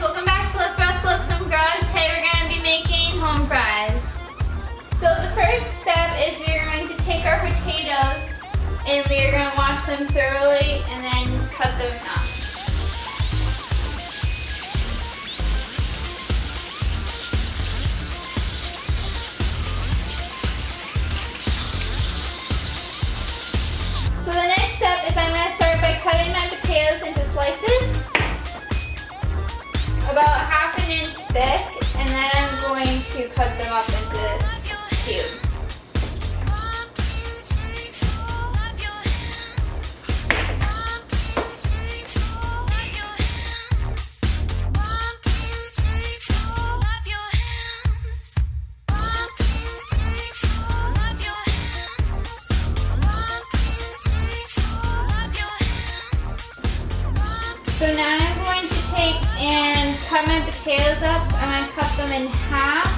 welcome back to Let's Wrestle Up Some Grub. Today we're going to be making home fries. So the first step is we're going to take our potatoes and we're going to wash them thoroughly and then cut them up. So the next step is I'm going to start by cutting my potatoes into slices, about ½ inch thick, and then I'm going to cut them up into cubes. So now I'm going to take and cut my potatoes up. I'm going to cut them in half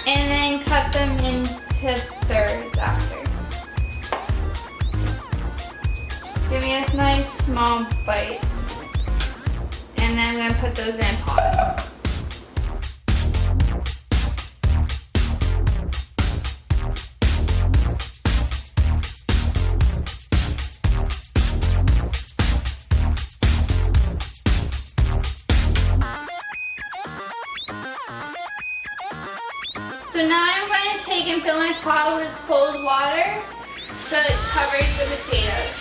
and then cut them into thirds after. Give me a nice small bites. And then I'm going to put those in a pot. So now I'm going to take and fill my pot with cold water so it covers the potatoes.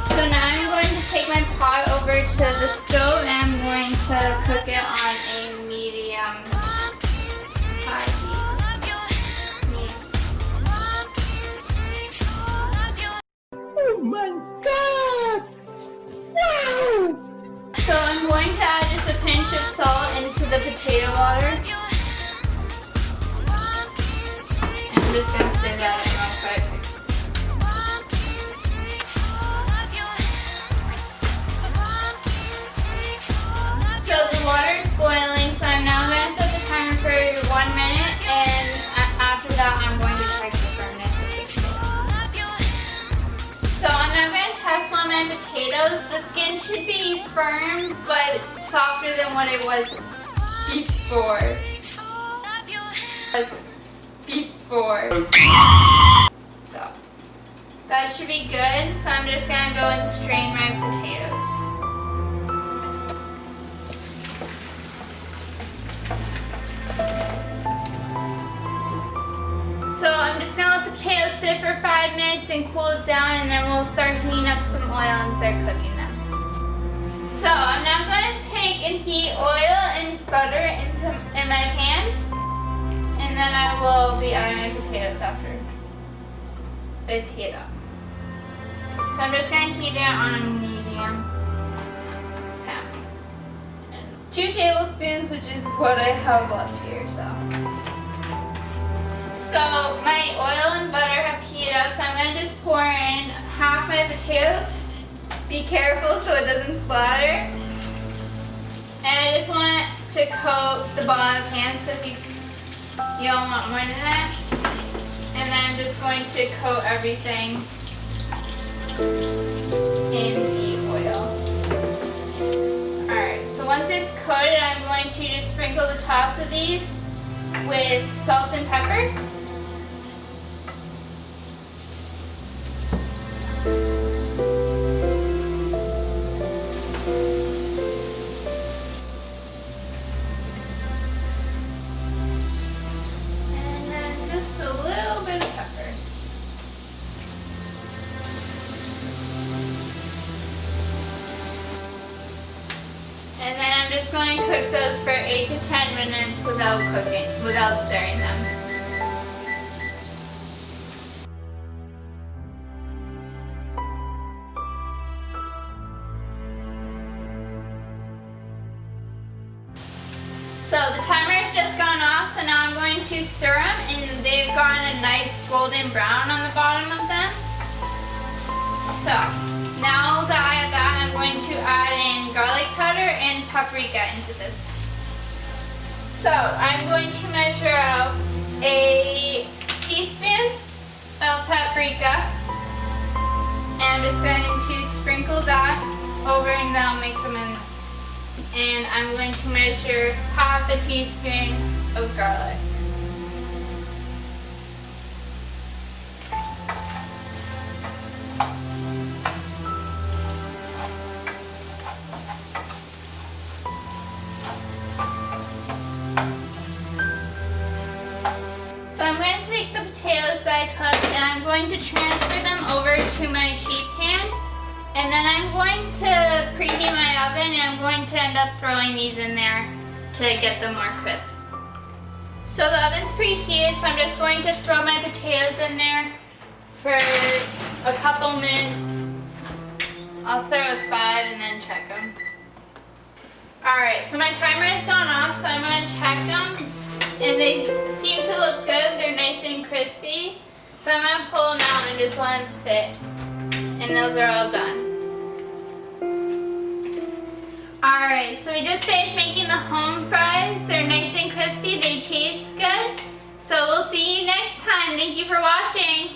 So now I'm going to take my pot over to the stove and I'm going to cook it on a medium high heat. Oh my God! Wow! So I'm going to add just a pinch of salt into the potato water. I'm just going to stir that in real quick. So the water is boiling, so I'm now going to set the timer for 1 minute, and after that I'm going to check the firmness of the potato. So I'm now going to test on my potatoes. The skin should be firm, but softer than what it was before. So that should be good. So I'm just going to go and strain my potatoes. So I'm just going to let the potatoes sit for 5 minutes and cool it down, and then we'll start heating up some oil and start cooking them. So I'm now going to take and heat oil and butter in my pan, and then I will be adding my potatoes after it's heated up. So I'm just going to heat it on a medium temp. And 2 tablespoons, which is what I have left here. So my oil and butter have heated up, so I'm going to just pour in half my potatoes. Be careful so it doesn't splatter. And I just want to coat the bottom of the pan, so if you don't want more than that. And then I'm just going to coat everything in the oil. Alright, so once it's coated, I'm going to just sprinkle the tops of these with salt and pepper. And then just a little bit of pepper. And then I'm just going to cook those for 8 to 10 minutes without stirring them. So the timer has just gone off, so now I'm going to stir them, and they've gotten a nice golden brown on the bottom of them. So now that I have that, I'm going to add in garlic powder and paprika into this. So I'm going to measure out a teaspoon of paprika. And I'm just going to sprinkle that over and then I'll mix them in. And I'm going to measure half a teaspoon of garlic. So I'm going to take the potatoes that I cooked and I'm going to transfer them over to my sheet pan. And then I'm going to preheat my oven and I'm going to end up throwing these in there to get them more crisp. So the oven's preheated, so I'm just going to throw my potatoes in there for a couple minutes. I'll start with 5 and then check them. Alright, so my timer has gone off, so I'm going to check them. And they seem to look good, they're nice and crispy. So I'm going to pull them out and just let them sit. And those are all done. Alright, so we just finished making the home fries. They're nice and crispy, they taste good. So we'll see you next time. Thank you for watching.